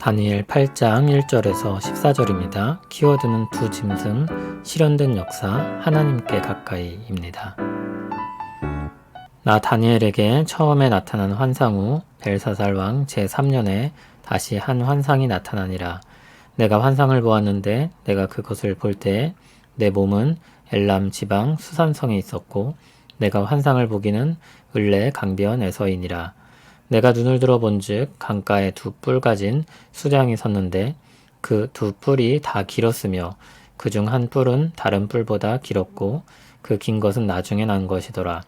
다니엘 8장 1절에서 14절입니다. 키워드는 두 짐승, 실현된 역사, 하나님께 가까이입니다. 나 다니엘에게 처음에 나타난 환상 후 벨사살 왕 제3년에 다시 한 환상이 나타나니라. 내가 환상을 보았는데 내가 그것을 볼 때에 내 몸은 엘람 지방 수산성에 있었고 내가 환상을 보기는 을레 강변에서이니라. 내가 눈을 들어 본즉 강가에 두 뿔 가진 수장이 섰는데 그 두 뿔이 다 길었으며 그중 한 뿔은 다른 뿔보다 길었고 그 긴 것은 나중에 난 것이더라.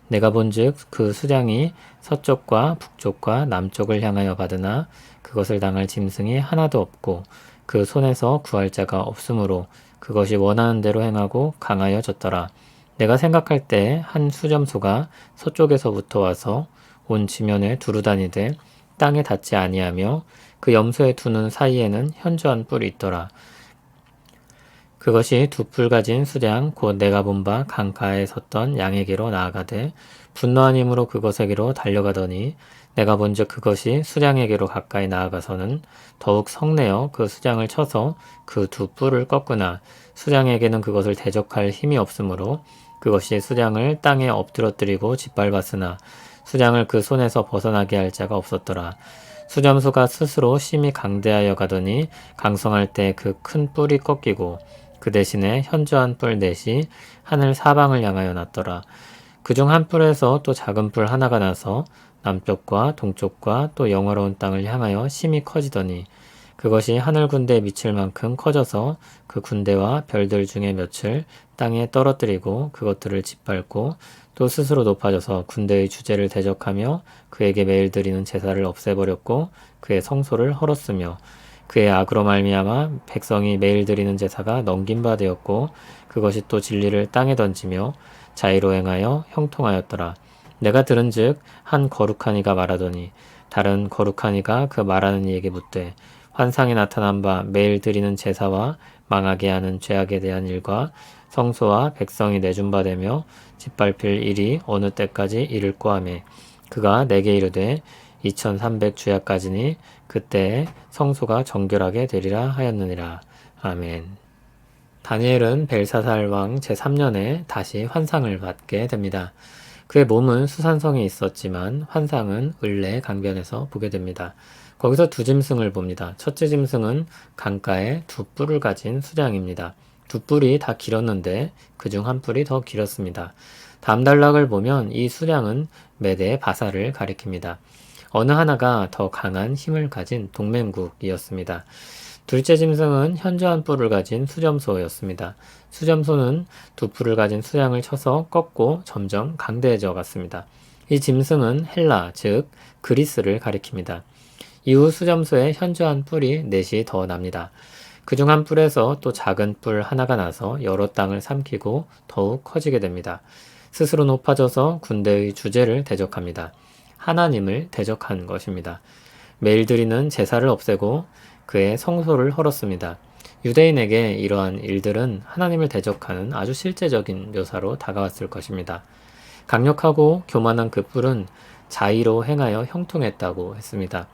내가 본즉 그 수장이 서쪽과 북쪽과 남쪽을 향하여 받으나 그것을 당할 짐승이 하나도 없고 그 손에서 구할 자가 없으므로 그것이 원하는 대로 행하고 강하여졌더라. 내가 생각할 때 한 수점소가 서쪽에서부터 와서 온 지면에 두루다니되 땅에 닿지 아니하며 그 염소의 두 눈 사이에는 현저한 뿔이 있더라. 그것이 두 뿔 가진 수장 곧 내가 본 바 강가에 섰던 양에게로 나아가되 분노한 힘으로 그것에게로 달려가더니 내가 본즉 그것이 수장에게로 가까이 나아가서는 더욱 성내어 그 수장을 쳐서 그 두 뿔을 꺾으나 수장에게는 그것을 대적할 힘이 없으므로 그것이 수장을 땅에 엎드러뜨리고 짓밟았으나 수장을 그 손에서 벗어나게 할 자가 없었더라. 수점수가 스스로 심히 강대하여 가더니 강성할 때 그 큰 뿔이 꺾이고 그 대신에 현저한 뿔 넷이 하늘 사방을 향하여 났더라. 그중 한 뿔에서 또 작은 뿔 하나가 나서 남쪽과 동쪽과 또 영화로운 땅을 향하여 심히 커지더니 그것이 하늘 군대에 미칠 만큼 커져서 그 군대와 별들 중에 몇을 땅에 떨어뜨리고 그것들을 짓밟고 또 스스로 높아져서 군대의 주제를 대적하며 그에게 매일 드리는 제사를 없애버렸고 그의 성소를 헐었으며 그의 악으로 말미암아 백성이 매일 드리는 제사가 넘긴 바 되었고 그것이 또 진리를 땅에 던지며 자의로 행하여 형통하였더라. 내가 들은즉 한 거룩한 이가 말하더니 다른 거룩한 이가 그 말하는 이에게 묻되 환상에 나타난 바 매일 드리는 제사와 망하게 하는 죄악에 대한 일과 성소와 백성이 내준 바 되며 짓밟힐 일이 어느 때까지 이를꼬 하매 그가 내게 이르되 2300 주야까지니 그때에 성소가 정결하게 되리라 하였느니라. 아멘. 다니엘은 벨사살 왕 제3년에 다시 환상을 받게 됩니다. 그의 몸은 수산성에 있었지만 환상은 을레 강변에서 보게 됩니다. 거기서 두 짐승을 봅니다. 첫째 짐승은 강가에 두 뿔을 가진 수장입니다. 두 뿔이 다 길었는데 그중 한 뿔이 더 길었습니다. 다음 단락을 보면 이 수장은 메대 바사를 가리킵니다. 어느 하나가 더 강한 힘을 가진 동맹국이었습니다. 둘째 짐승은 현저한 뿔을 가진 수점소였습니다. 수점소는 두 뿔을 가진 수장을 쳐서 꺾고 점점 강대해져 갔습니다. 이 짐승은 헬라, 즉 그리스를 가리킵니다. 이후 수점소에 현저한 뿔이 넷이 더 납니다. 그중 한 뿔에서 또 작은 뿔 하나가 나서 여러 땅을 삼키고 더욱 커지게 됩니다. 스스로 높아져서 군대의 주제를 대적합니다. 하나님을 대적한 것입니다. 매일 드리는 제사를 없애고 그의 성소를 헐었습니다. 유대인에게 이러한 일들은 하나님을 대적하는 아주 실제적인 묘사로 다가왔을 것입니다. 강력하고 교만한 그 뿔은 자의로 행하여 형통했다고 했습니다.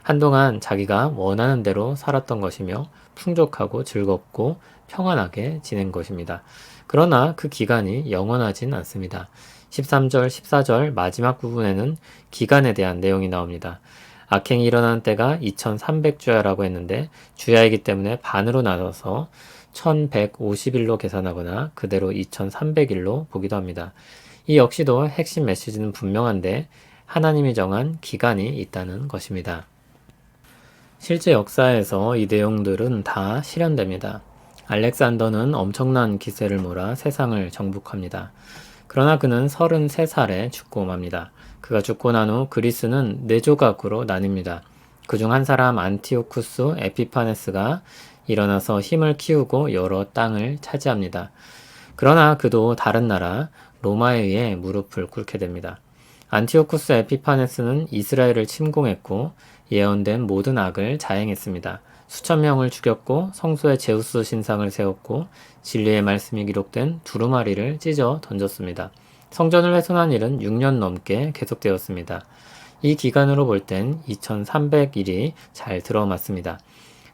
한동안 자기가 원하는 대로 살았던 것이며 풍족하고 즐겁고 평안하게 지낸 것입니다. 그러나 그 기간이 영원하진 않습니다. 13절, 14절 마지막 부분에는 기간에 대한 내용이 나옵니다. 악행이 일어나는 때가 2300주야라고 했는데 주야이기 때문에 반으로 나눠서 1150일로 계산하거나 그대로 2300일로 보기도 합니다. 이 역시도 핵심 메시지는 분명한데 하나님이 정한 기간이 있다는 것입니다. 실제 역사에서 이 내용들은 다 실현됩니다. 알렉산더는 엄청난 기세를 몰아 세상을 정복합니다. 그러나 그는 33살에 죽고 맙니다. 그가 죽고 난 후 그리스는 4조각으로 나뉩니다. 그중 한 사람 안티오쿠스 에피파네스가 일어나서 힘을 키우고 여러 땅을 차지합니다. 그러나 그도 다른 나라 로마에 의해 무릎을 꿇게 됩니다. 안티오쿠스 에피파네스는 이스라엘을 침공했고 예언된 모든 악을 자행했습니다. 수천 명을 죽였고 성소에 제우스 신상을 세웠고 진리의 말씀이 기록된 두루마리를 찢어 던졌습니다. 성전을 훼손한 일은 6년 넘게 계속되었습니다. 이 기간으로 볼 땐 2300일이 잘 들어맞습니다.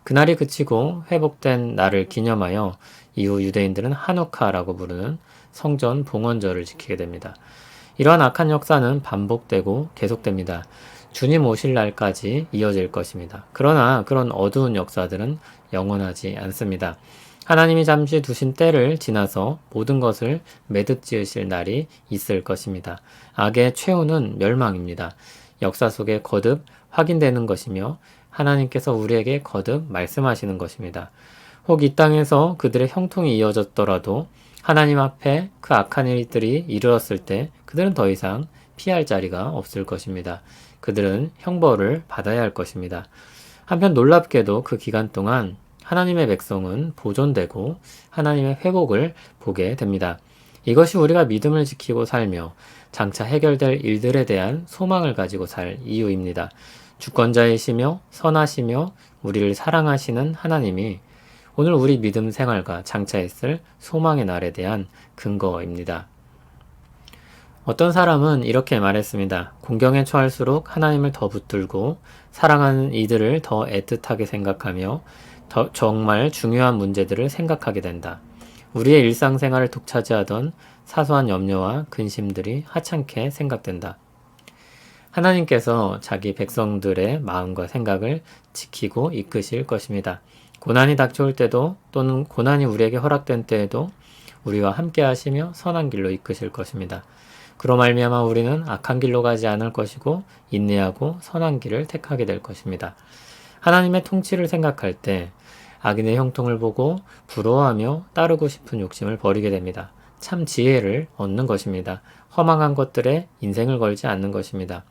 그날이 그치고 회복된 날을 기념하여 이후 유대인들은 하누카라고 부르는 성전 봉헌절을 지키게 됩니다. 이러한 악한 역사는 반복되고 계속됩니다. 주님 오실 날까지 이어질 것입니다. 그러나 그런 어두운 역사들은 영원하지 않습니다. 하나님이 잠시 두신 때를 지나서 모든 것을 매듭 지으실 날이 있을 것입니다. 악의 최후는 멸망입니다. 역사 속에 거듭 확인되는 것이며 하나님께서 우리에게 거듭 말씀하시는 것입니다. 혹 이 땅에서 그들의 형통이 이어졌더라도 하나님 앞에 그 악한 일들이 이르렀을 때 그들은 더 이상 피할 자리가 없을 것입니다. 그들은 형벌을 받아야 할 것입니다. 한편 놀랍게도 그 기간 동안 하나님의 백성은 보존되고 하나님의 회복을 보게 됩니다. 이것이 우리가 믿음을 지키고 살며 장차 해결될 일들에 대한 소망을 가지고 살 이유입니다. 주권자이시며 선하시며 우리를 사랑하시는 하나님이 오늘 우리 믿음 생활과 장차 있을 소망의 날에 대한 근거입니다. 어떤 사람은 이렇게 말했습니다. 공경에 처할수록 하나님을 더 붙들고 사랑하는 이들을 더 애틋하게 생각하며 정말 중요한 문제들을 생각하게 된다. 우리의 일상생활을 독차지하던 사소한 염려와 근심들이 하찮게 생각된다. 하나님께서 자기 백성들의 마음과 생각을 지키고 이끄실 것입니다. 고난이 닥쳐올 때도 또는 고난이 우리에게 허락된 때에도 우리와 함께 하시며 선한 길로 이끄실 것입니다. 그로 말미암아 우리는 악한 길로 가지 않을 것이고 인내하고 선한 길을 택하게 될 것입니다. 하나님의 통치를 생각할 때 악인의 형통을 보고 부러워하며 따르고 싶은 욕심을 버리게 됩니다. 참 지혜를 얻는 것입니다. 허망한 것들에 인생을 걸지 않는 것입니다.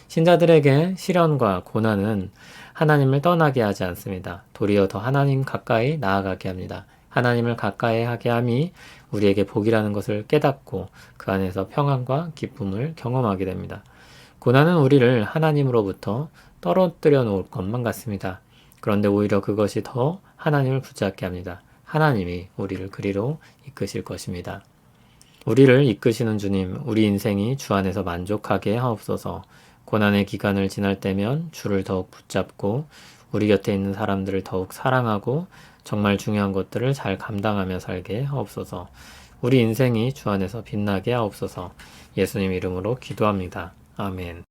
신자들에게 시련과 고난은 하나님을 떠나게 하지 않습니다. 도리어 더 하나님 가까이 나아가게 합니다. 하나님을 가까이 하게 함이 우리에게 복이라는 것을 깨닫고 그 안에서 평안과 기쁨을 경험하게 됩니다. 고난은 우리를 하나님으로부터 떨어뜨려 놓을 것만 같습니다. 그런데 오히려 그것이 더 하나님을 붙잡게 합니다. 하나님이 우리를 그리로 이끄실 것입니다. 우리를 이끄시는 주님, 우리 인생이 주 안에서 만족하게 하옵소서. 고난의 기간을 지날 때면 주를 더욱 붙잡고 우리 곁에 있는 사람들을 더욱 사랑하고 정말 중요한 것들을 잘 감당하며 살게 하옵소서. 우리 인생이 주 안에서 빛나게 하옵소서. 예수님 이름으로 기도합니다. 아멘.